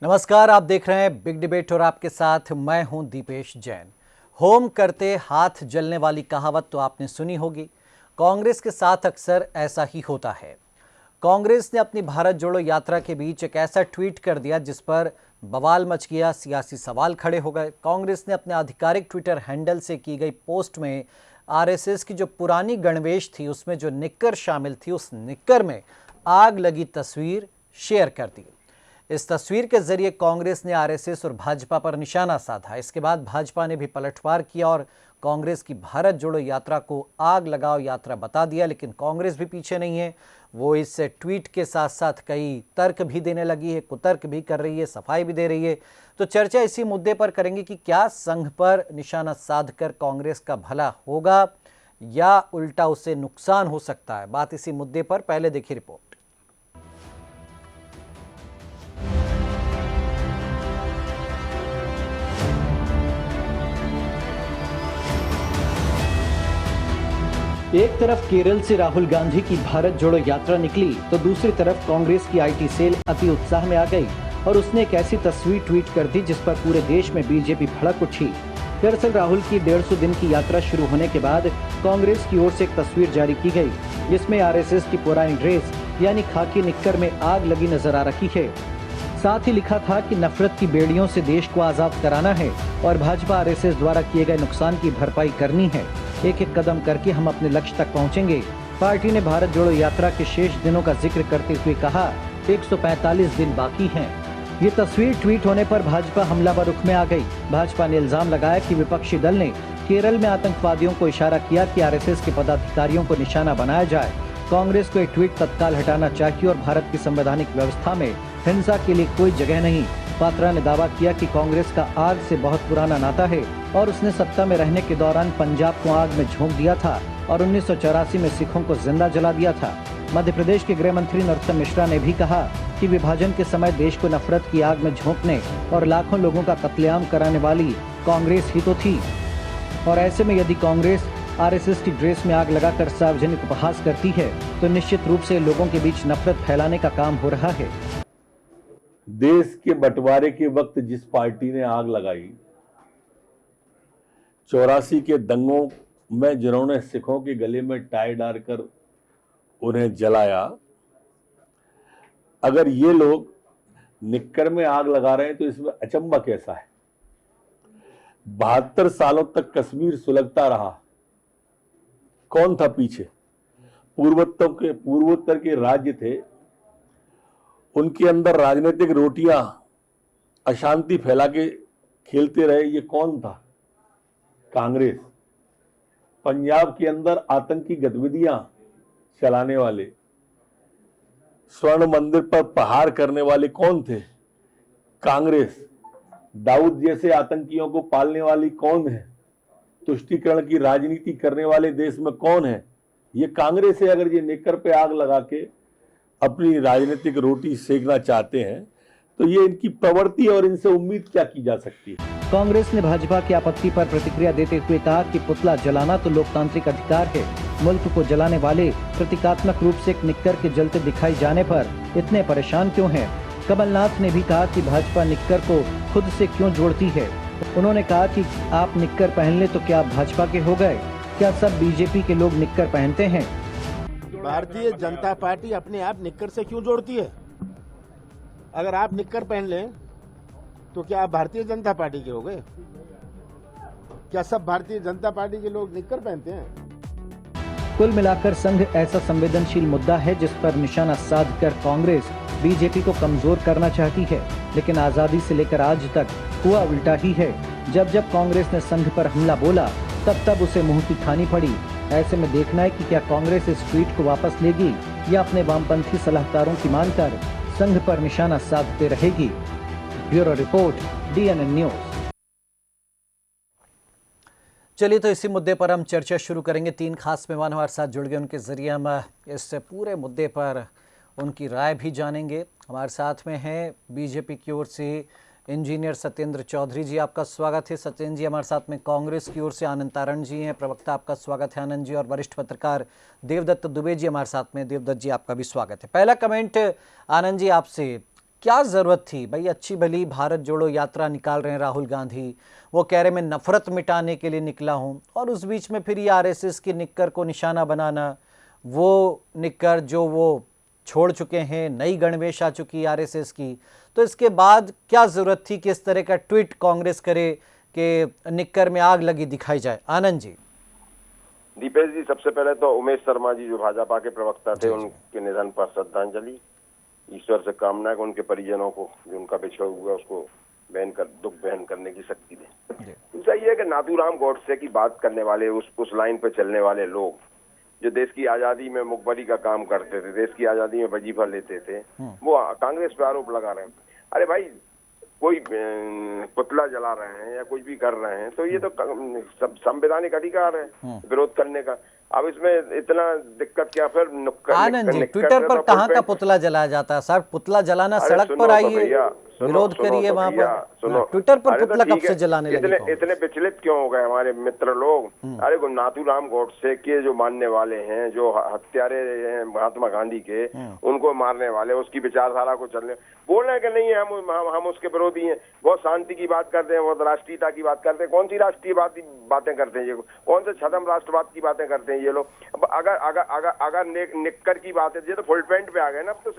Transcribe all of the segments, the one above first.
नमस्कार, आप देख रहे हैं बिग डिबेट और आपके साथ मैं हूं दीपेश जैन। होम करते हाथ जलने वाली कहावत तो आपने सुनी होगी। कांग्रेस के साथ अक्सर ऐसा ही होता है। कांग्रेस ने अपनी भारत जोड़ो यात्रा के बीच एक ऐसा ट्वीट कर दिया जिस पर बवाल मच गया, सियासी सवाल खड़े हो गए। कांग्रेस ने अपने आधिकारिक ट्विटर हैंडल से की गई पोस्ट में आरएसएस की जो पुरानी गणवेश थी उसमें जो निक्कर शामिल थी, उस निक्कर में आग लगी तस्वीर शेयर कर दी। इस तस्वीर के जरिए कांग्रेस ने आरएसएस और भाजपा पर निशाना साधा। इसके बाद भाजपा ने भी पलटवार किया और कांग्रेस की भारत जोड़ो यात्रा को आग लगाओ यात्रा बता दिया। लेकिन कांग्रेस भी पीछे नहीं है, वो इस ट्वीट के साथ साथ कई तर्क भी देने लगी है, कुतर्क भी कर रही है, सफाई भी दे रही है। तो चर्चा इसी मुद्दे पर करेंगे कि क्या संघ पर निशाना साधकर कांग्रेस का भला होगा या उल्टा उससे नुकसान हो सकता है। बात इसी मुद्दे पर, पहले देखिए रिपोर्ट। एक तरफ केरल से राहुल गांधी की भारत जोड़ो यात्रा निकली तो दूसरी तरफ कांग्रेस की आईटी सेल अति उत्साह में आ गई और उसने एक ऐसी तस्वीर ट्वीट कर दी जिस पर पूरे देश में बीजेपी भड़क उठी। दरअसल राहुल की 150 दिन की यात्रा शुरू होने के बाद कांग्रेस की ओर से एक तस्वीर जारी की गई जिसमें आरएसएस की पुरानी ड्रेस यानी खाकी निक्कर में आग लगी नजर आ रही है। साथ ही लिखा था कि नफरत की बेड़ियों से देश को आजाद कराना है और भाजपा आरएसएस द्वारा किए गए नुकसान की भरपाई करनी है। एक एक कदम करके हम अपने लक्ष्य तक पहुंचेंगे। पार्टी ने भारत जोड़ो यात्रा के शेष दिनों का जिक्र करते हुए कहा 145 दिन बाकी हैं। ये तस्वीर ट्वीट होने पर भाजपा हमलावर रुख में आ गई। भाजपा ने इल्जाम लगाया कि विपक्षी दल ने केरल में आतंकवादियों को इशारा किया कि आरएसएस के पदाधिकारियों को निशाना बनाया जाए। कांग्रेस को ये ट्वीट तत्काल हटाना चाहिए और भारत की संवैधानिक व्यवस्था में हिंसा के लिए कोई जगह नहीं। पात्रा ने दावा किया कि कांग्रेस का आग से बहुत पुराना नाता है और उसने सत्ता में रहने के दौरान पंजाब को आग में झोंक दिया था और 1984 में सिखों को जिंदा जला दिया था। मध्य प्रदेश के गृह मंत्री नरोत्तम मिश्रा ने भी कहा कि विभाजन के समय देश को नफरत की आग में झोंकने और लाखों लोगों का कत्लेआम कराने वाली कांग्रेस ही तो थी। और ऐसे में यदि कांग्रेस आरएसएस की ड्रेस में आग लगाकर सार्वजनिक उपहास करती है तो निश्चित रूप से लोगों के बीच नफरत फैलाने का काम हो रहा है। देश के बंटवारे के वक्त जिस पार्टी ने आग लगाई, 84 के दंगों में जिन्होंने सिखों के गले में टाई डालकर उन्हें जलाया, अगर ये लोग निक्कर में आग लगा रहे हैं तो इसमें अचंभा कैसा है। 72 सालों तक कश्मीर सुलगता रहा, कौन था पीछे? पूर्वोत्तर के राज्य थे, उनके अंदर राजनीतिक रोटियां अशांति फैला के खेलते रहे, ये कौन था? कांग्रेस। पंजाब के अंदर आतंकी गतिविधियां चलाने वाले, स्वर्ण मंदिर पर प्रहार करने वाले कौन थे? कांग्रेस। दाऊद जैसे आतंकियों को पालने वाली कौन है? तुष्टीकरण की राजनीति करने वाले देश में कौन है? ये कांग्रेस है। अगर ये निक्कर पे आग लगा के अपनी राजनीतिक रोटी सेकना चाहते हैं तो ये इनकी प्रवृत्ति और इनसे उम्मीद क्या की जा सकती है। कांग्रेस ने भाजपा की आपत्ति पर प्रतिक्रिया देते हुए कहा कि पुतला जलाना तो लोकतांत्रिक अधिकार है। मुल्क को जलाने वाले प्रतीकात्मक रूप से एक निक्कर के जलते दिखाई जाने पर इतने परेशान क्यों हैं? कमलनाथ ने भी कहा कि भाजपा निक्कर को खुद से क्यों जोड़ती है। उन्होंने कहा कि आप निक्कर पहन ले तो क्या आप भाजपा के हो गए? क्या सब बीजेपी के लोग निक्कर पहनते हैं? भारतीय जनता पार्टी अपने आप निक्कर से क्यों जोड़ती है? अगर आप निक्कर पहन लें तो क्या आप भारतीय जनता पार्टी के हो गए? क्या सब भारतीय जनता पार्टी के लोग निक्कर पहनते हैं? कुल मिलाकर संघ ऐसा संवेदनशील मुद्दा है जिस पर निशाना साधकर कांग्रेस बीजेपी को कमजोर करना चाहती है, लेकिन आजादी से लेकर आज तक हुआ उल्टा ही है। जब जब कांग्रेस ने संघ पर हमला बोला तब तब उसे मुंह की खानी पड़ी। ऐसे में देखना है कि क्या कांग्रेस इस ट्वीट को वापस लेगी या अपने वामपंथी सलाहकारों की मानकर संघ पर निशाना साधते रहेगी। Bureau report, DNN news. चलिए तो इसी मुद्दे पर हम चर्चा शुरू करेंगे। 3 खास मेहमान हमारे साथ जुड़ गए, उनके जरिए हम इस पूरे मुद्दे पर उनकी राय भी जानेंगे। हमारे साथ में हैं बीजेपी की ओर से इंजीनियर सत्येंद्र चौधरी जी, आपका स्वागत है। सत्येंद्र जी हमारे साथ में कांग्रेस की ओर से आनंद तारण जी हैं, प्रवक्ता, आपका स्वागत है आनंद जी। और वरिष्ठ पत्रकार देवदत्त दुबे जी हमारे साथ में। देवदत्त जी आपका भी स्वागत है। पहला कमेंट आनंद जी आपसे, क्या जरूरत थी भाई? अच्छी भली भारत जोड़ो यात्रा निकाल रहे हैं राहुल गांधी, वो कह रहे मैं नफरत मिटाने के लिए निकला हूं, और उस बीच में फिर ये आरएसएस की निक्कर को निशाना बनाना, वो निक्कर जो वो छोड़ चुके हैं, नई गणवेश आ चुकी है आरएसएस की। तो इसके बाद क्या जरूरत थी कि इस तरह का ट्वीट कांग्रेस करे कि निक्कर में आग लगी दिखाई जाए? आनंद जी। दीपेश जी, सबसे पहले तो उमेश शर्मा जी जो भाजपा के प्रवक्ता थे, उनके निधन पर श्रद्धांजलि, ईश्वर से कामना है कि उनके परिजनों को जो उनका बिछड़ा हुआ उसको दुख बहन करने की शक्ति दें। दूसरा ये है कि नाथूराम गोडसे की बात करने वाले, उस लाइन पे चलने वाले लोग जो देश की आजादी में मुखबरी का काम करते थे, देश की आजादी में वजीफा लेते थे, वो कांग्रेस पे आरोप लगा रहे हैं। अरे भाई, कोई पुतला जला रहे हैं या कुछ भी कर रहे हैं तो ये तो संवैधानिक अधिकार है विरोध करने का। अब इसमें इतना दिक्कत क्या? फिर आनंद जी, ट्विटर पर कहाँ का पुतला जलाया जाता है सर? पुतला जलाना सड़क पर आइए, विरोध करिए वहाँ पर। ट्विटर पर पुतला कब से जलाने लगे? इतने विचलित क्यों हो गए हमारे मित्र लोग? अरे नाथूराम गोडसे के जो मानने वाले हैं, जो हत्यारे हैं महात्मा गांधी के, उनको मारने वाले, उसकी विचारधारा को चलने बोल रहे हैं कि नहीं हम उसके विरोधी हैं। बहुत शांति की बात करते हैं, बहुत राष्ट्रीयता की बात करते हैं। कौन सी राष्ट्रीय बातें करते हैं ये? कौन से छदम राष्ट्रवाद की बातें करते हैं ये लोग? अगर निक्कर की बात है, ये तो फुल पैंट पे आ गए ना अब तो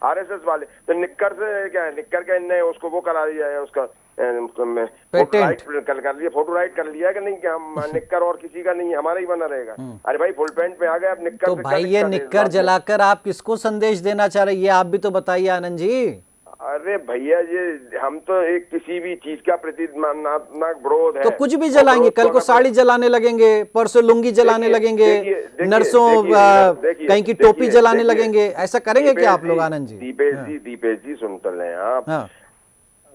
आरएसएस वाले। तो निक्कर से क्या है? निक्कर का इनने उसको वो करा दिया है, उसका फोटो राइट कर लिया कि नहीं कि हम निक्कर और किसी का नहीं, हमारा ही बना रहेगा। अरे भाई, फुल पैंट पे आ गए अब निक्कर। तो भाई ये निक्कर जलाकर आप किसको संदेश देना चाह रहे हैं, ये आप भी तो बताइए आनंद जी। अरे भैया, ये हम तो एक किसी भी चीज का प्रतिमानात्मक विरोध है तो कुछ भी जलाएंगे, कल को साड़ी जलाने लगेंगे, परसों लुंगी जलाने लगेंगे, नर्सों कहीं की टोपी जलाने लगेंगे, ऐसा करेंगे क्या आप लोग? आनंद जी, दीपेश जी सुन तो लें आप।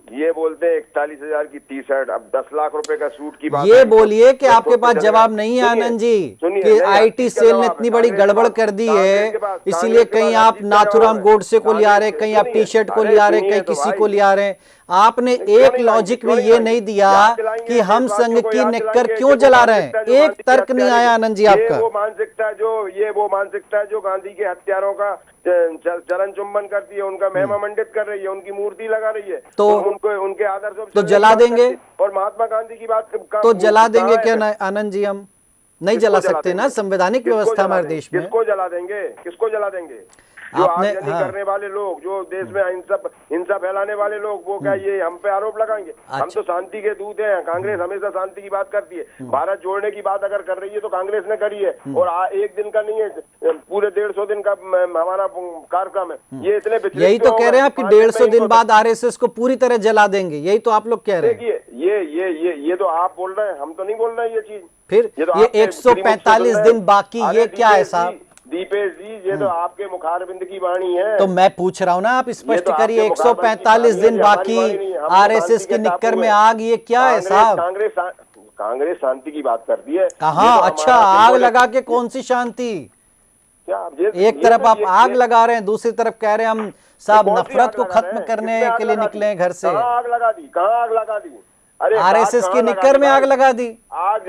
ये बोलते हैं 41,000 की टी शर्ट, अब 10 लाख रुपए का सूट की बात। ये बोलिए कि आपके पास जवाब नहीं है आनंद जी कि आईटी सेल ने इतनी बड़ी गड़बड़ कर दी है, इसीलिए कहीं आप नाथूराम गोडसे को ले आ रहे, कहीं आप टी शर्ट को ले आ रहे, कहीं किसी को ले आ रहे। आपने एक लॉजिक भी ये नहीं दिया कि हम संघ की निक्कर क्यों जला रहे हैं। एक तर्क नहीं आया आनंद जी आपका। वो मानसिकता जो गांधी के हत्यारों का चरण चुम्बन करती है, उनका महिमा मंडित कर रही है, उनकी मूर्ति लगा रही है, तो उनके आदर्शों तो जला देंगे। और महात्मा गांधी की बात तो जला देंगे क्या आनंद जी? हम नहीं जला सकते ना, संवैधानिक व्यवस्था हमारे देश में। किसको जला देंगे? जो आगजनी करने वाले लोग, जो देश में हिंसा फैलाने वाले लोग, वो क्या ये हम पे आरोप लगाएंगे? हम तो शांति के दूत हैं। कांग्रेस हमेशा शांति की बात करती है। भारत जोड़ने की बात अगर कर रही है तो कांग्रेस ने करी है, और एक दिन का नहीं है, पूरे 150 दिन का हमारा कार्यक्रम है। ये इतने यही तो कह रहे हैं आप कि 150 दिन बाद आरएसएस को पूरी तरह जला देंगे, यही तो आप लोग कह रहे हैं। देखिए, ये तो आप बोल रहे हैं, हम तो नहीं बोल रहे हैं ये चीज। फिर ये 145 दिन बाकी, ये क्या है साहब? दीपेश जी, ये तो आपके मुखारबिंद की वाणी है। तो मैं पूछ रहा हूँ ना, आप स्पष्ट करिए। 145 दिन बाकी, आरएसएस की निक्कर में आग, ये क्या है साहब? कांग्रेस शांति की बात करती है। कहाँ? अच्छा, आग लगा के कौन सी शांति? एक तरफ आप आग लगा रहे हैं, दूसरी तरफ कह रहे हैं हम साहब नफरत को खत्म करने के लिए निकले हैं घर से। कहाँ आग लगा दी? अरे आरएसएस की निक्कर में आग लगा दी। आग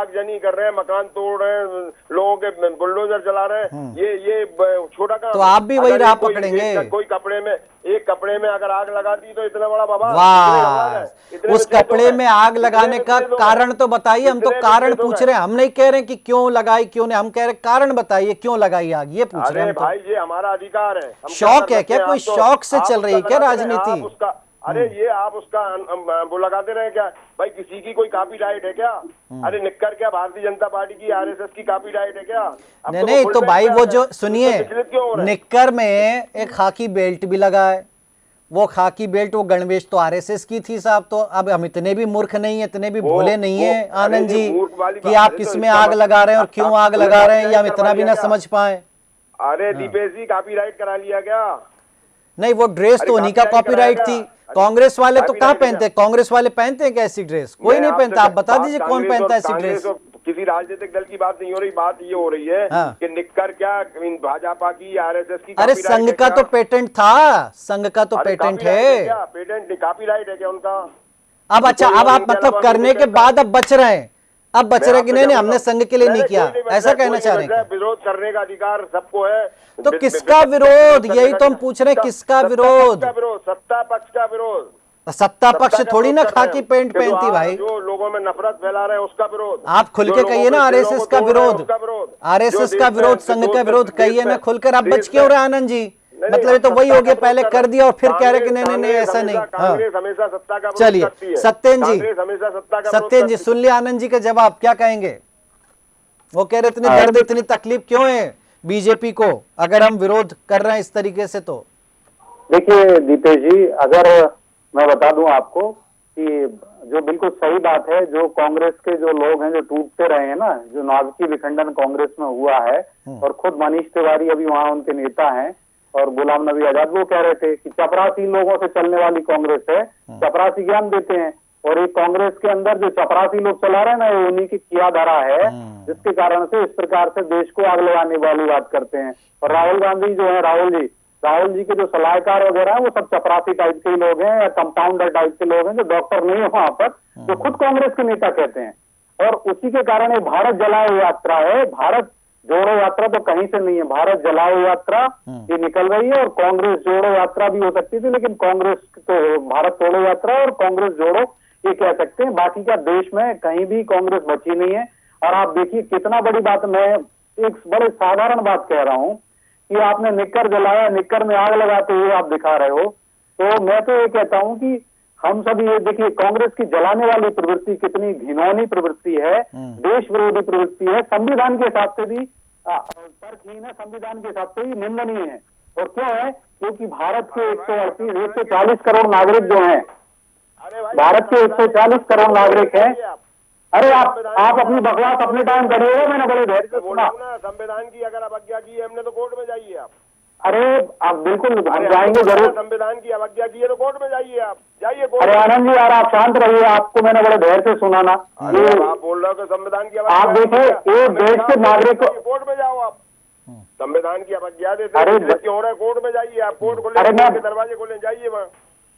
जनी कर रहे हैं, मकान तोड़ रहे हैं, लोगों के बुलडोजर चला रहे हैं। ये छोटा काम। तो आप भी वही राह पकड़ेंगे। कोई कपड़े में अगर आग लगा दी तो इतना बड़ा बाबा। वाह, उस कपड़े में आग लगाने का कारण तो बताइए। हम तो कारण पूछ रहे हैं, हम नहीं कह रहे कि क्यों लगाई क्यों नहीं, हम कह रहे कारण बताइए क्यों लगाई आग, ये पूछ रहे हैं। भाई, ये हमारा अधिकार है। शौक है क्या? कोई शौक से चल रही है क्या राजनीति? अरे ये आप उसका वो लगाते रहे क्या? भाई, किसी की कोई कॉपीराइट है क्या? अरे निक्कर क्या भारतीय जनता पार्टी की, आरएसएस की कॉपीराइट है क्या? नहीं तो भाई वो जो सुनिए, निक्कर में एक खाकी बेल्ट भी लगा है। वो खाकी बेल्ट, वो गणवेश तो आरएसएस की थी साहब। तो अब हम इतने भी मूर्ख नहीं है, इतने भी भोले नहीं है आनंद जी कि आप किसमें आग लगा रहे हैं और क्यों आग लगा रहे हैं, ये हम इतना भी ना समझ पाए। अरे दीपेश जी, कॉपीराइट करा लिया क्या? नहीं, वो ड्रेस तो उन्हीं का कॉपीराइट थी। कांग्रेस वाले तो कहाँ पहनते हैं? कांग्रेस वाले पहनते हैं क्या ऐसी ड्रेस? कोई नहीं पहनता। आप बता दीजिए कौन पहनता है ऐसी ड्रेस? किसी राजनीतिक दल की बात नहीं हो रही, बात ये हो रही है कि निक्कर क्या भाजपा की, आरएसएस की। अरे संघ का तो पेटेंट था, संघ का तो पेटेंट है। पेटेंट नहीं, कॉपीराइट है क्या उनका? अब अच्छा, अब आप मतलब करने के बाद अब बच रहे हैं, अब बच रहे कि नहीं हमने संघ के लिए नहीं किया, ऐसा कहना चाह रहे हैं? विरोध करने का अधिकार सबको है। तो किसका विरोध, यही तो हम पूछ रहे हैं, किसका विरोध? सत्ता पक्ष का विरोध। सत्ता पक्ष थोड़ी ना खाकी पेंट पहनती भाई। जो लोगों में नफरत फैला रहे हैं उसका विरोध। आप खुल के कहिए ना, आरएसएस का विरोध, आरएसएस का विरोध, संघ का विरोध कहिए ना खुलकर। आप बच क्यों रहे आनंद जी? मतलब ये तो वही हो गया, पहले कर दिया और फिर कह रहे कि नहीं नहीं ऐसा नहीं। कांग्रेस हमेशा सत्ता का विरोध चलिए करती है। सत्येन जी, कांग्रेस हमेशा सत्ता का विरोध सत्येन जी सुन लिया आनंद जी का जवाब, क्या कहेंगे? वो कह रहे इतनी दर्द इतनी तकलीफ क्यों है बीजेपी को अगर हम विरोध कर रहे हैं इस तरीके से? तो देखिए दीपेश जी, अगर मैं बता दूं आपको कि जो बिल्कुल सही बात है, जो कांग्रेस के जो लोग हैं जो टूटते रहे हैं ना, जो नाटकीय विखंडन कांग्रेस में हुआ है, और खुद मनीष तिवारी अभी वहां उनके नेता हैं, और गुलाम नबी आजाद वो कह रहे थे कि चपरासी लोगों से चलने वाली कांग्रेस है, चपरासी ज्ञान देते हैं। और एक कांग्रेस के अंदर जो चपरासी लोग चला रहे हैं ना, ये उन्हीं की किया धरा है, जिसके कारण से इस प्रकार से देश को आग लगाने वाली बात करते हैं। और राहुल गांधी जो है, राहुल जी के जो सलाहकार वगैरह हैं वो सब चपरासी टाइप के लोग हैं या कंपाउंडर टाइप के लोग हैं, जो डॉक्टर नहीं है वहां पर, जो खुद कांग्रेस के नेता कहते हैं। और उसी के कारण ये भारत जलाओ यात्रा है, भारत जोड़ो यात्रा तो कहीं से नहीं है, भारत जलाओ यात्रा ये निकल रही है। और कांग्रेस जोड़ो यात्रा भी हो सकती थी, लेकिन कांग्रेस तो भारत तोड़ो यात्रा और कांग्रेस जोड़ो ये कह सकते हैं। बाकी का देश में कहीं भी कांग्रेस बची नहीं है। और आप देखिए कितना बड़ी बात, मैं एक बड़े साधारण बात कह रहा हूं कि आपने निक्कर जलाया, निक्कर में आग लगाते हुए आप दिखा रहे हो। तो मैं तो ये कहता हूं कि हम सब ये देखिए, कांग्रेस की जलाने वाली प्रवृत्ति कितनी घिनौनी प्रवृत्ति है, देश विरोधी प्रवृत्ति है, संविधान के हिसाब से भी तर्कहीन है, संविधान के हिसाब से भी निंदनीय है। और क्यों है? क्योंकि भारत के 140 करोड़ नागरिक जो हैं, भारत के 140 करोड़ नागरिक हैं। अरे आप अपनी बकवास अपने टाइम करिएगा, मैंने बड़े धैर्य से सुना। संविधान की अगर अवज्ञा की है हमने तो कोर्ट में जाइए आप। अरे आप बिल्कुल, हम जाएंगे जरूर। संविधान की अवज्ञा की है तो कोर्ट में जाइए आप, जाइए कोर्ट। अरे आनंद जी यार, आप शांत रहिए, आपको मैंने बड़े धैर्य से सुना ना। आप बोल रहे हो कि संविधान की आप देखिए, एक देश के नागरिक को कोर्ट में जाओ आप, संविधान की अवज्ञा देते हैं क्यों हो रहा है? कोर्ट में जाइए आप, कोर्ट खोले, दरवाजे खोले, जाइए वहाँ।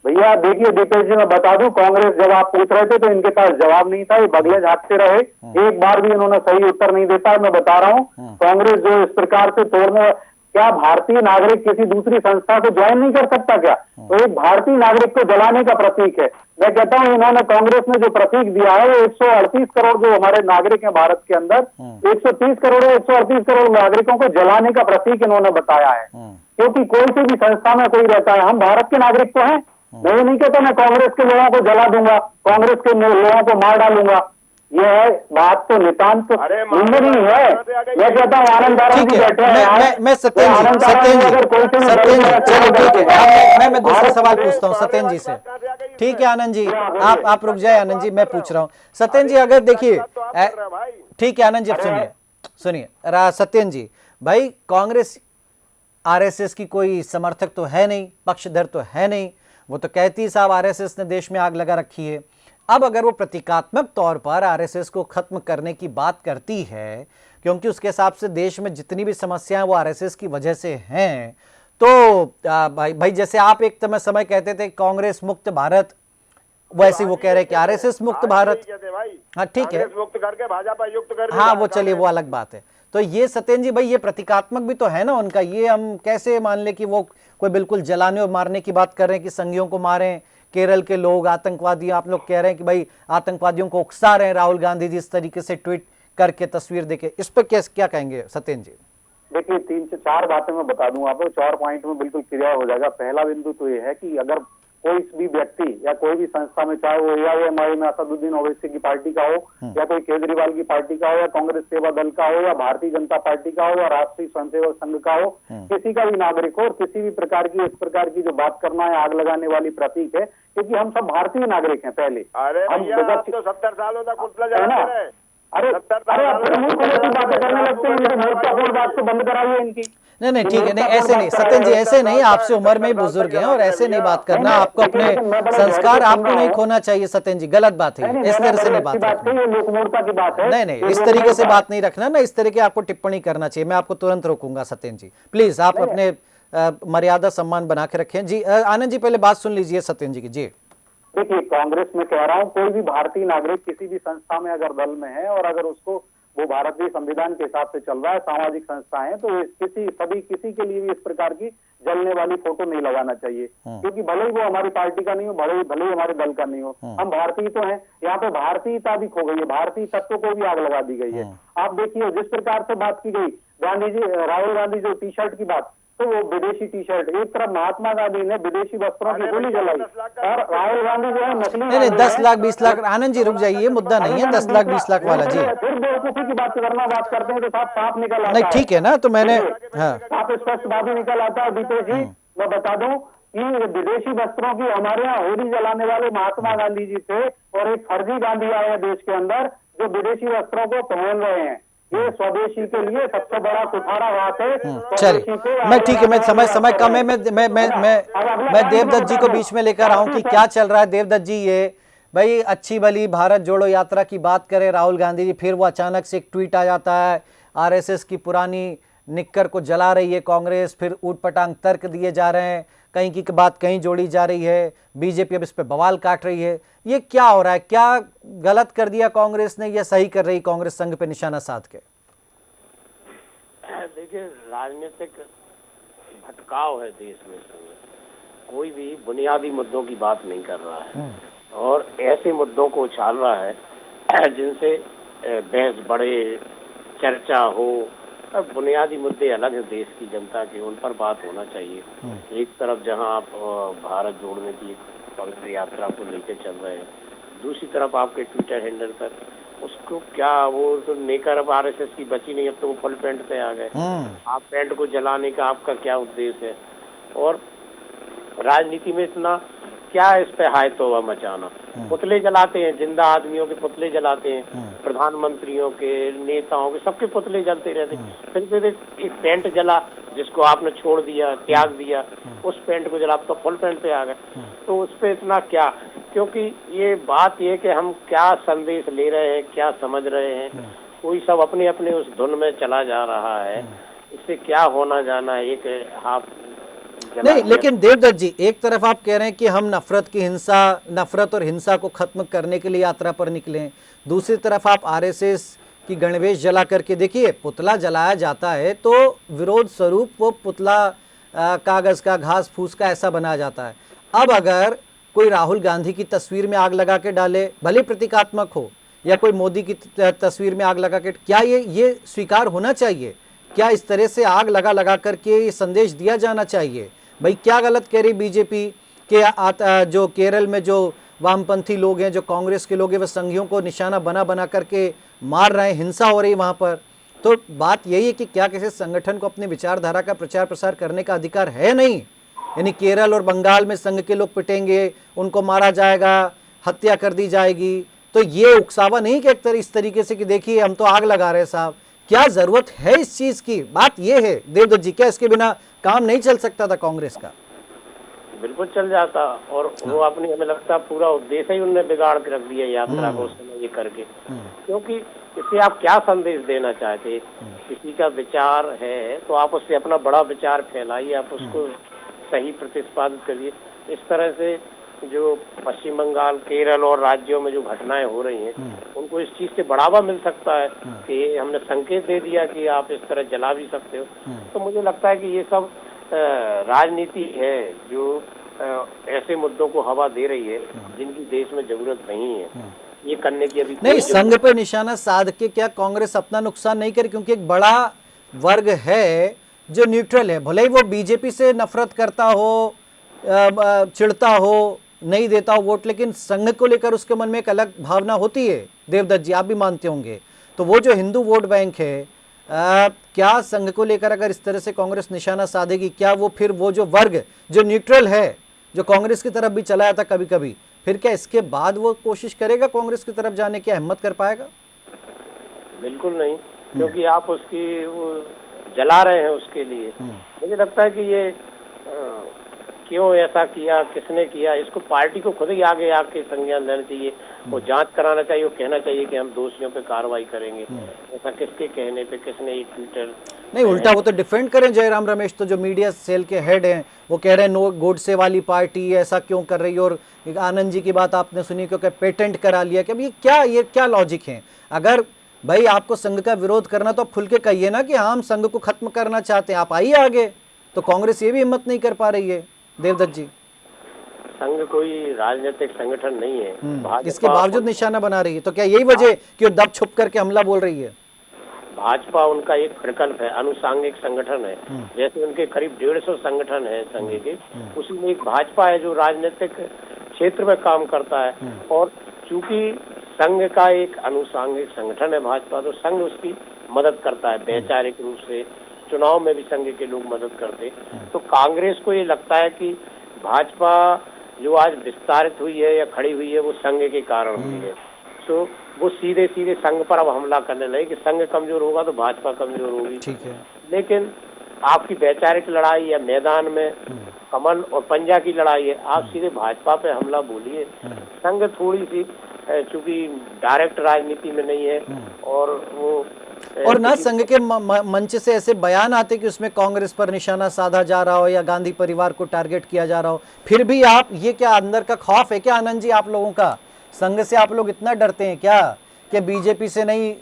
भैया देखिए दीपेश जी, मैं बता दूं, कांग्रेस जब आप पूछ रहे थे तो इनके पास जवाब नहीं था, ये बगले झाँकते रहे, एक बार भी इन्होंने सही उत्तर नहीं देता है। मैं बता रहा हूँ, कांग्रेस जो इस प्रकार से तोड़ने, क्या भारतीय नागरिक किसी दूसरी संस्था को ज्वाइन नहीं कर सकता क्या? तो एक भारतीय नागरिक को जलाने का प्रतीक है। मैं कहता हूँ इन्होंने, कांग्रेस ने जो प्रतीक दिया है, वो 138 करोड़ जो हमारे नागरिक हैं भारत के अंदर, 130 करोड़ 138 करोड़ नागरिकों को जलाने का प्रतीक इन्होंने बताया है। क्योंकि कोई सी भी संस्था में कोई रहता है, हम भारत के नागरिक तो हैं। मैं ये नहीं कहता मैं कांग्रेस के लोगों को जला दूंगा, कांग्रेस के लोगों को मार डालूंगा, ये बात तो नितांत निंदनीय है। मैं कहता हूँ आनंद ठीक है, मैं सत्येन जी, मैं दूसरा सवाल पूछता हूँ सत्येन जी से। ठीक है आनंद जी, आप रुक जाए आनंद जी, मैं पूछ रहा हूँ सत्येन जी। अगर देखिए, ठीक है आनंद जी, अब सुनिए सत्येन जी, भाई कांग्रेस आरएसएस की कोई समर्थक तो है नहीं, पक्षधर तो है नहीं, वो तो कहती है साहब आरएसएस ने देश में आग लगा रखी है। अब अगर वो प्रतीकात्मक तौर पर आरएसएस को खत्म करने की बात करती है, क्योंकि उसके हिसाब से देश में जितनी भी समस्याएं वो आरएसएस की वजह से हैं, तो भाई जैसे आप एक समय कहते थे कांग्रेस मुक्त भारत, वैसे वो कह रहे हैं कि आरएसएस मुक्त भारत। हाँ ठीक है, मुक्त करके भाजपा युक्त कर, हाँ वो चलिए वो अलग बात है। तो ये सत्येन जी भाई, ये प्रतीकात्मक भी तो है ना उनका, ये हम कैसे मान ले कि वो कोई बिल्कुल जलाने और मारने की बात कर रहे हैं कि संघियों को मारें, केरल के लोग आतंकवादी, आप लोग कह रहे हैं कि भाई आतंकवादियों को उकसा रहे हैं राहुल गांधी जी इस तरीके से ट्वीट करके, तस्वीर देके, इस पर क्या कहेंगे सत्येन जी? देखिए 3 से 4 बातें मैं बता दूं आपको, 4 पॉइंट में बिल्कुल क्लियर हो जाएगा। पहला बिंदु तो ये है कि अगर कोई भी व्यक्ति या कोई भी संस्था में, चाहे वो AIMIM में असदुद्दीन ओवैसी की पार्टी का हो, या कोई केजरीवाल की पार्टी का हो, या कांग्रेस सेवा दल का हो, या भारतीय जनता पार्टी का हो, या राष्ट्रीय स्वयंसेवक संघ का हो, किसी का भी नागरिक हो, और किसी भी प्रकार की इस प्रकार की जो बात करना है आग लगाने वाली प्रतीक है, क्योंकि हम सब भारतीय नागरिक हैं। पहले हम तो 70 सालों तक पुतला जलाते रहे। अरे बातें करने लगते हैं, मोर्चा खोल बात को बंद कराइए इनकी। नहीं ठीक है, नहीं ऐसे नहीं सत्येन जी, ऐसे नहीं, आपसे उम्र में ही बुजुर्ग हैं और ऐसे नहीं बात करना, आपको अपने संस्कार आपको नहीं खोना चाहिए सत्येन जी, गलत बात है, इस तरह से नहीं बात रखना। नहीं इस तरीके से बात नहीं रखना ना, इस तरह की आपको टिप्पणी करना चाहिए। मैं आपको तुरंत रोकूंगा सत्येन जी, प्लीज आप अपने मर्यादा सम्मान बना के रखें। जी आनंद जी पहले बात सुन लीजिए सत्येन जी की। जी देखिए, कांग्रेस में कह रहा हूं, कोई भी भारतीय नागरिक किसी भी संस्था में अगर दल में है और अगर उसको वो भारतीय संविधान के हिसाब से चल रहा है, सामाजिक संस्थाएं, तो किसी के लिए भी इस प्रकार की जलने वाली फोटो नहीं लगाना चाहिए, क्योंकि भले ही वो हमारी पार्टी का नहीं हो, भले ही हमारे दल का नहीं हो, हम भारतीय तो हैं। यहाँ पे भारतीयता भी खो गई है, भारतीय तत्व को भी आग लगा दी गई है। आप देखिए जिस प्रकार से बात की गई, राहुल गांधी जो टी शर्ट की बात, तो वो विदेशी टी शर्ट, एक तरफ महात्मा गांधी ने विदेशी वस्त्रों की गोली जलाई और राहुल गांधी जो है नकली। नहीं 10 लाख 20 लाख, आनंद जी रुक जाइए, मुद्दा नहीं है 10 लाख 20 लाख वाला जी। फिर बेवकूफी की बात करते हैं तो साफ निकल आता है। नहीं ठीक है ना, तो मैंने हाँ साफ स्पष्ट बात ही निकल आता है। दीपेश जी मैं बता दूं कि विदेशी वस्त्रों की हमारे यहाँ होली जलाने वाले महात्मा गांधी जी थे और एक फर्जी गांधी आए हैं देश के अंदर जो विदेशी वस्त्रों को पहन रहे हैं। ये स्वदेशी के लिए सबसे बड़ा कुठाराघात है। चलिए मैं ठीक है, मैं समय कम है, मैं देवदत्त जी को बीच में लेकर आऊं कि क्या चल रहा है। देवदत्त जी, ये भाई अच्छी भली भारत जोड़ो यात्रा की बात करें राहुल गांधी जी, फिर वो अचानक से एक ट्वीट आ जाता है, आरएसएस की पुरानी निक्कर को जला रही है कांग्रेस, फिर ऊटपटांग तर्क दिए जा रहे हैं, कहीं की बात कहीं जोड़ी जा रही है, बीजेपी अब इस पे बवाल काट रही है। ये क्या हो रहा है? क्या गलत कर दिया कांग्रेस ने या सही कर रही कांग्रेस संघ पे निशाना साध के? देखिए, राजनीतिक भटकाव है देश में। कोई भी बुनियादी मुद्दों की बात नहीं कर रहा है और ऐसे मुद्दों को उछाल रहा है जिनसे बहस बढ़े, चर्चा हो। अब बुनियादी मुद्दे अलग है देश की जनता के, उन पर बात होना चाहिए। एक तरफ जहां आप भारत जोड़ने की पवित्र यात्रा को लेकर चल रहे हैं, दूसरी तरफ आपके ट्विटर हैंडल पर उसको क्या, वो तो नेकर अब आरएसएस की बची नहीं, अब तो वो फुल पैंट पे आ गए। आप पैंट को जलाने का आपका क्या उद्देश्य है? और राजनीति में इतना क्या इस पे हाय तौबा मचाना? पुतले जलाते हैं, जिंदा आदमियों के पुतले जलाते हैं, प्रधानमंत्रियों के, नेताओं के, सबके पुतले जलते रहते हैं। फिर एक पैंट जला जिसको आपने छोड़ दिया, त्याग दिया, उस पैंट को जला, तो फुल पैंट पे आ गए। तो उस पे इतना क्या? क्योंकि ये बात ये कि हम क्या संदेश ले रहे हैं, क्या समझ रहे हैं, कोई सब अपने अपने उस धुन में चला जा रहा है। इससे क्या होना जाना है? एक हाथ नहीं, लेकिन देवदत्त जी, एक तरफ आप कह रहे हैं कि हम नफरत और हिंसा को खत्म करने के लिए यात्रा पर निकले, दूसरी तरफ आप आरएसएस की गणवेश जला करके, देखिए पुतला जलाया जाता है तो विरोध स्वरूप वो पुतला कागज का, घास फूस का ऐसा बनाया जाता है। अब अगर कोई राहुल गांधी की तस्वीर में आग लगा के डाले, भले प्रतीकात्मक हो, या कोई मोदी की तस्वीर में आग लगा के, क्या ये स्वीकार होना चाहिए? क्या इस तरह से आग लगा करके ये संदेश दिया जाना चाहिए? भाई क्या गलत कह रही बीजेपी के जो केरल में जो वामपंथी लोग हैं, जो कांग्रेस के लोग हैं, वह संघियों को निशाना बना करके मार रहे हैं, हिंसा हो रही वहां पर। तो बात यही है कि क्या किसी संगठन को अपनी विचारधारा का प्रचार प्रसार करने का अधिकार है? नहीं। यानी केरल और बंगाल में संघ के लोग पिटेंगे, उनको मारा जाएगा, हत्या कर दी जाएगी, तो ये उकसावा नहीं कि इस तरीके से कि देखिए हम तो आग लगा रहे हैं साहब। क्या जरूरत है इस चीज की? बात ये है देवदत्त जी, क्या इसके बिना काम नहीं चल सकता था कांग्रेस का? बिल्कुल चल जाता, और वो अपनी, हमें लगता है पूरा उद्देश्य ही उनने बिगाड़ के रख दिया यात्रा को उस समय ये करके। क्योंकि इससे आप क्या संदेश देना चाहते? किसी का विचार है तो आप उससे अपना बड़ा विचार फैलाइए, आप उसको सही प्रतिपादित करिए। इस तरह से जो पश्चिम बंगाल, केरल और राज्यों में जो घटनाएं हो रही हैं, उनको इस चीज से बढ़ावा मिल सकता है कि हमने संकेत दे दिया कि आप इस तरह जला भी सकते हो। तो मुझे लगता है कि ये सब राजनीति है जो ऐसे मुद्दों को हवा दे रही है जिनकी देश में जरूरत नहीं है। ये करने की अभी नहीं, संघ पे निशाना साध के क्या कांग्रेस अपना नुकसान नहीं करे? क्योंकि एक बड़ा वर्ग है जो न्यूट्रल है, भले ही वो बीजेपी से नफरत करता हो, चिढ़ता हो, नहीं देता हो वोट, लेकिन संघ को लेकर उसके मन में एक अलग भावना होती है। देवदत्त जी, आप भी मानते होंगे। तो वो जो हिंदू वोट बैंक है, क्या संघ को लेकर अगर इस तरह से कांग्रेस निशाना साधेगी, क्या वो फिर वो जो वर्ग जो न्यूट्रल है, जो कांग्रेस की तरफ भी चला जाता कभी कभी, फिर क्या इसके बाद वो कोशिश करेगा कांग्रेस की तरफ जाने की? हिम्मत कर पाएगा? बिल्कुल नहीं, क्योंकि आप उसकी वो जला रहे हैं उसके लिए। मुझे लगता है कि ये क्यों ऐसा किया, किसने किया, इसको पार्टी को खुद ही आगे आके संज्ञान लेना चाहिए, वो जांच कराना चाहिए, वो कहना चाहिए कि हम दोषियों पे कार्रवाई करेंगे। ऐसा किसके कहने पे, किसने ये ट्विटर नहीं, उल्टा वो तो डिफेंड करें। जयराम रमेश तो जो मीडिया सेल के हेड हैं, वो कह रहे हैं नो गोडसे वाली पार्टी ऐसा क्यों कर रही है। और आनंद जी की बात आपने सुनी क्योंकि पेटेंट करा लिया कि अब ये क्या लॉजिक है? अगर भाई आपको संघ का विरोध करना तो आप खुल के कहिए ना कि हाँ हम संघ को खत्म करना चाहते हैं, आप आइए आगे। तो कांग्रेस ये भी हिम्मत नहीं कर पा रही है। देवदत्त जी, संघ कोई राजनीतिक संगठन नहीं है, इसके बावजूद निशाना बना रही है, तो क्या यही वजह कि वो दब छुप करके हमला बोल रही है? भाजपा उनका एक प्रकल्प है, अनुसांगिक संगठन है। जैसे उनके करीब 150 संगठन है संघ के, उसी में एक भाजपा है जो राजनीतिक क्षेत्र में काम करता है। और चूंकि संघ का एक अनुसांगिक संगठन है भाजपा, तो संघ उसकी मदद करता है वैचारिक रूप से। चुनाव में भी संघ के लोग मदद करते। तो कांग्रेस को ये लगता है कि भाजपा जो आज विस्तारित हुई है या खड़ी हुई है वो संघ के कारण हुई है। तो वो सीधे सीधे संघ पर अब हमला करने लगे कि संघ कमजोर होगा तो भाजपा कमजोर होगी। ठीक है। लेकिन आपकी वैचारिक लड़ाई या मैदान में कमल और पंजा की लड़ाई है, आप सीधे भाजपा पे हमला बोलिए। संघ थोड़ी सी चूंकि डायरेक्ट राजनीति में नहीं है और वो और ना संघ के मंच से ऐसे बयान आते कि उसमें कांग्रेस पर निशाना साधा जा रहा हो या गांधी परिवार को टारगेट किया जा रहा हो, फिर भी आप ये क्या अंदर का खौफ है क्या आनंद जी आप लोगों का? संघ से आप लोग इतना डरते हैं क्या कि बीजेपी से नहीं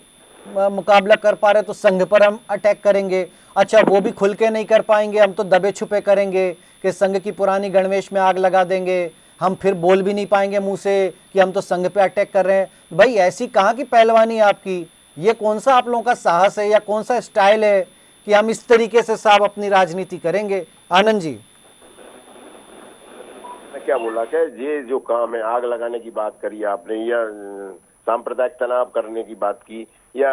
मुकाबला कर पा रहे तो संघ पर हम अटैक करेंगे? अच्छा वो भी खुल के नहीं कर पाएंगे, हम तो दबे छुपे करेंगे कि संघ की पुरानी गणवेश में आग लगा देंगे, हम फिर बोल भी नहीं पाएंगे मुंह से कि हम तो संघ पे अटैक कर रहे हैं। भाई ऐसी कहाँ की पहलवानी है आपकी? ये कौन सा आप लोगों का साहस है या कौन सा स्टाइल है कि हम इस तरीके से साहब अपनी राजनीति करेंगे? आनंद जी, क्या बोला क्या, ये जो काम है आग लगाने की बात करी आपने या सांप्रदायिक तनाव करने की बात की या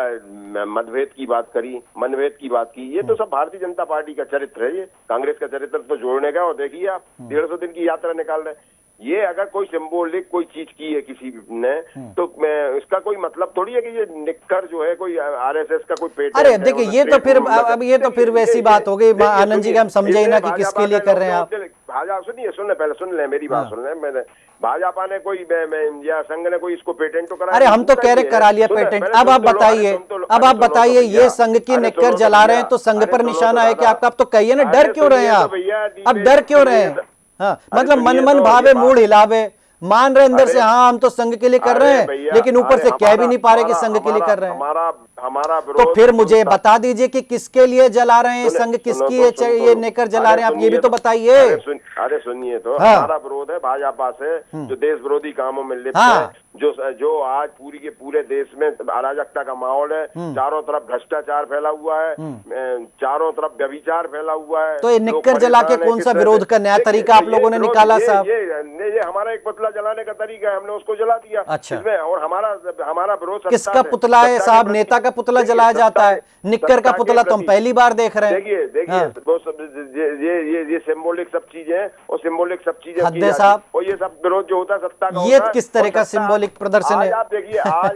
मतभेद की बात करी, मनभेद की बात की, ये तो सब भारतीय जनता पार्टी का चरित्र है। ये कांग्रेस का चरित्र तो जोड़ने का। और देखिए आप 150 दिन की यात्रा निकाल रहे हैं। ये अगर कोई सिंबॉलिक कोई चीज की है किसी ने तो मैं इसका कोई मतलब थोड़ी है कि ये निक्कर जो है कोई आरएसएस का कोई पेटेंट। अरे देखिए ये तो फिर अब ये तो फिर वैसी बात हो गई आनंद जी, हम समझे ही ना कि किसके लिए कर रहे हैं आप। भाजपा सुनिए, सुनने पहले सुन ले मेरी बात, सुन ले। मैंने भाजपा ने कोई या संघ ने कोई इसको पेटेंट तो करा? अरे हम तो कह रहे करा लिया पेटेंट। अब आप बताइए, अब आप बताइए ये संघ की निक्कर जला रहे हैं तो संघ पर निशाना है कि आपका? आप तो कहिए ना, डर क्यों रहे हैं आप? अब डर क्यों रहे हैं? हाँ मतलब मन भावे मूड हिलावे, मान रहे अंदर से हाँ हम तो संघ के लिए कर रहे हैं, लेकिन ऊपर से कह भी नहीं पा रहे कि संघ के लिए कर रहे हैं। हमारा तो फिर मुझे बता दीजिए कि किसके लिए जला रहे हैं संघ, किसकी ये नेकर जला रहे हैं, आप ये भी तो बताइए। अरे सुनिए तो हमारा विरोध है भाजपा से जो देश विरोधी कामों में लिप्त है, जो आज पूरी के पूरे देश में अराजकता का माहौल है, चारों तरफ भ्रष्टाचार फैला हुआ है, चारों तरफ व्यभिचार फैला हुआ है। तो ये निक्कर जला के कौन सा विरोध का नया तरीका आप लोगों ने निकाला साहब? ये हमारा एक पुतला जलाने का तरीका है, हमने उसको जला दिया। अच्छा। और हमारा विरोध किसका पुतला है साहब? नेता का पुतला जलाया जाता है, निक्कर का पुतला तो हम पहली बार देख रहे हैं। देखिए वो सब ये सिंबॉलिक सब चीजें और सिंबॉलिक सब चीजें हद है साहब। और ये सब विरोध जो होता है सत्ता का, ये किस तरह का सिंबॉलिक प्रदर्शन है? आज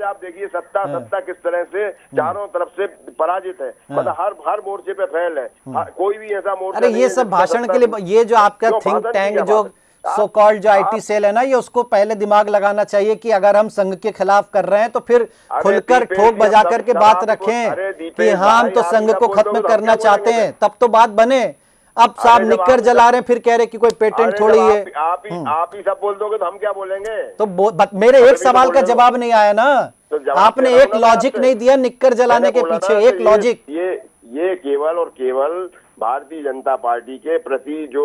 आप देखिए सत्ता किस तरह से चारों तरफ से पराजित है, मतलब हर मोर्चे पे फेल है, कोई भी ऐसा मोर्चा। अरे ये सब भाषण के लिए, ये जो आपका थिंक टैंक जो सो कॉल्ड जो आईटी सेल है ना, ये उसको पहले दिमाग लगाना चाहिए कि अगर हम संघ के खिलाफ कर रहे हैं तो फिर खुलकर ठोक बजा करके बात रखें कि हाँ हम तो संघ को खत्म करना चाहते हैं, तब तो बात बने। अब साहब निक्कर जला रहे हैं फिर कह रहे कि कोई पेटेंट थोड़ी है। आप ही सब बोल दोगे तो हम क्या बोलेंगे? तो मेरे एक सवाल का जवाब नहीं आया ना, आपने एक लॉजिक नहीं दिया निक्कर जलाने के पीछे, एक लॉजिक। ये केवल और केवल भारतीय जनता पार्टी के प्रति जो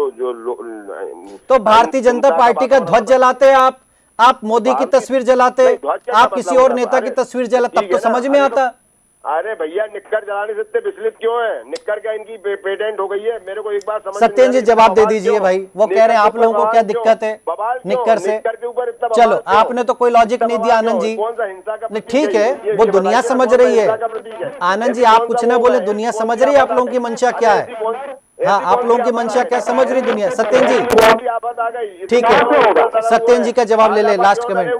तो भारतीय जनता पार्टी का ध्वज जलाते आप मोदी की तस्वीर जलाते, आप किसी और नेता की तस्वीर जलाते, तब तो समझ में आता। अरे भैया निक्कर जलाने से इतने विचलित क्यों है? निक्कर क्या इनकी पेटेंट हो गई है? मेरे को एक बार समझ सत्येंद्र जी जवाब दे दीजिए भाई, वो कह रहे हैं आप लोगों को क्या दिक्कत है निक्कर से? चलो आपने तो कोई लॉजिक नहीं दिया आनंद जी, ठीक है वो दुनिया समझ रही है। आनंद जी आप कुछ ना बोले, दुनिया समझ रही है आप लोगों की मंशा क्या है। हाँ आप लोगों की मंशा क्या समझ रही दुनिया? सत्येंद्र जी ठीक है, सत्येंद्र जी का जवाब ले ले, लास्ट कमेंट।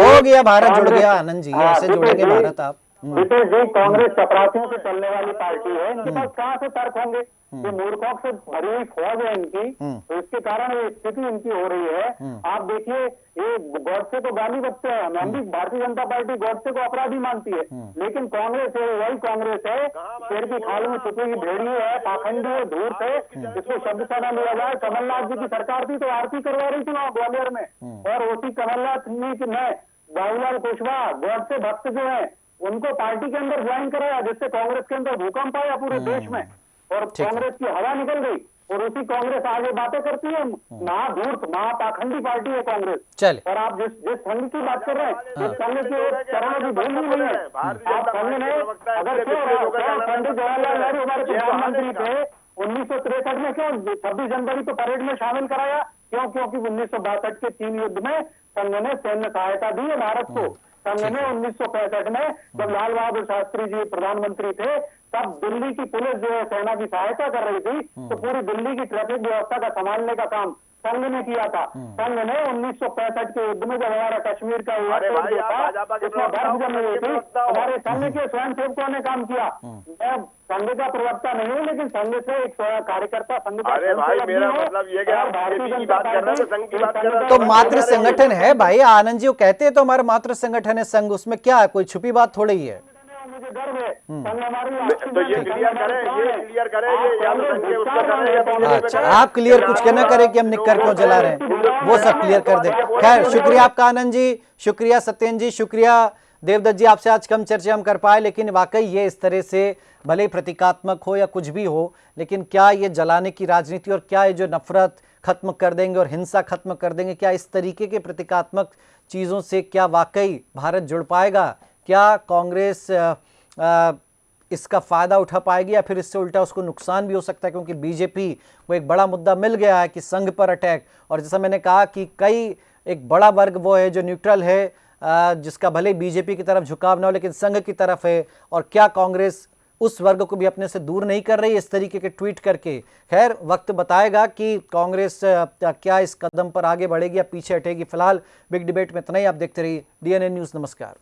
हो गया भारत जुड़ गया आनंद जी, ऐसे जुड़ेंगे भारत आप। रितेश जी, कांग्रेस चपरासियों से चलने वाली पार्टी है, इनके पास कहाँ से तर्क होंगे? ये मूर्खों से भरी हुई फौज है इनकी, तो इसके कारण ये स्थिति इनकी हो रही है। आप देखिए ये गॉडसे को गाली बकते हैं, हम भी भारतीय जनता पार्टी गॉडसे को अपराधी मानती है, लेकिन कांग्रेस है वही कांग्रेस है, शेर की खाल में छुपी हुई भेड़ी है, पाखंडी है, धूर्त है, इसको शब्द से न लिया जाए। कमलनाथ जी की सरकार थी तो आरती करवा रही थी वहाँ ग्वालियर में, और उसी कमलनाथ जी ने बाबूलाल कुशवाहा गॉडसे भक्त जो है उनको पार्टी के अंदर ज्वाइन कराया, जिससे कांग्रेस के अंदर भूकंप आया पूरे देश में और ठीक है। कांग्रेस की हवा निकल गई और उसी कांग्रेस आगे बातें करती है। महाधूर्त महापाखंडी पार्टी है कांग्रेस। चले। और आप जिस संघ की बात कर रहे हैं, जिस संघ के चरणों की भूमि नहीं है, आप संघ ने अगर पंडित जवाहरलाल नेहरू हमारे प्रधानमंत्री थे, 1963 में क्यों 26 जनवरी को परेड में शामिल कराया? क्यों? क्योंकि 1962 के चीन युद्ध में संघ ने सैन्य सहायता दी है भारत को। संघ ने 1965 में जब लाल बहादुर शास्त्री जी प्रधानमंत्री थे, तब दिल्ली की पुलिस जो है सेना की सहायता कर रही थी, तो पूरी दिल्ली की ट्रैफिक व्यवस्था का संभालने का काम संघ ने किया था। संघ ने 1965 के युद्ध में जब हमारा कश्मीर का हुआ था, उसमें बर्फ जमी हुई थी, हमारे संघ के स्वयंसेवकों ने काम किया। मैं संघ का प्रवक्ता नहीं हूँ, लेकिन संघ से एक कार्यकर्ता संघ का। अरे भाई, मेरा मतलब ये क्या भारतीय जनता पार्टी संघ की बात कर रहा तो मातृ संगठन है भाई, आनंद जी वो कहते हैं तो हमारा मातृ संगठन है संघ, उसमें क्या है, कोई छुपी बात थोड़ी ही है। मुझे गर्व है संघ हमारी। तो ये क्लियर करें, या तो संघ के उत्तर करें या कांग्रेस पे अच्छा, करें। आप क्लियर कुछ कहना करें कि हम निक्कर क्यों जला रहे हैं, वो सब क्लियर कर दे। खैर, शुक्रिया आपका आनंद जी, शुक्रिया सत्येंद्र जी, शुक्रिया देवदत्त जी, आपसे आज कम चर्चा हम कर पाए, लेकिन वाकई ये इस तरह से भले ही प्रतीकात्मक हो या कुछ भी हो, लेकिन क्या ये जलाने की राजनीति और क्या ये जो नफरत खत्म कर देंगे और हिंसा खत्म कर देंगे, क्या इस तरीके के प्रतीकात्मक चीज़ों से क्या वाकई भारत जुड़ पाएगा? क्या कांग्रेस इसका फ़ायदा उठा पाएगी या फिर इससे उल्टा उसको नुकसान भी हो सकता है? क्योंकि बीजेपी को एक बड़ा मुद्दा मिल गया है कि संघ पर अटैक, और जैसा मैंने कहा कि कई एक बड़ा वर्ग वो है जो न्यूट्रल है, जिसका भले बीजेपी की तरफ झुकाव ना हो लेकिन संघ की तरफ है, और क्या कांग्रेस उस वर्ग को भी अपने से दूर नहीं कर रही है इस तरीके के ट्वीट करके? खैर, वक्त बताएगा कि कांग्रेस क्या इस कदम पर आगे बढ़ेगी या पीछे हटेगी। फिलहाल बिग डिबेट में इतना ही। आप देखते रहिए DNN न्यूज़। नमस्कार।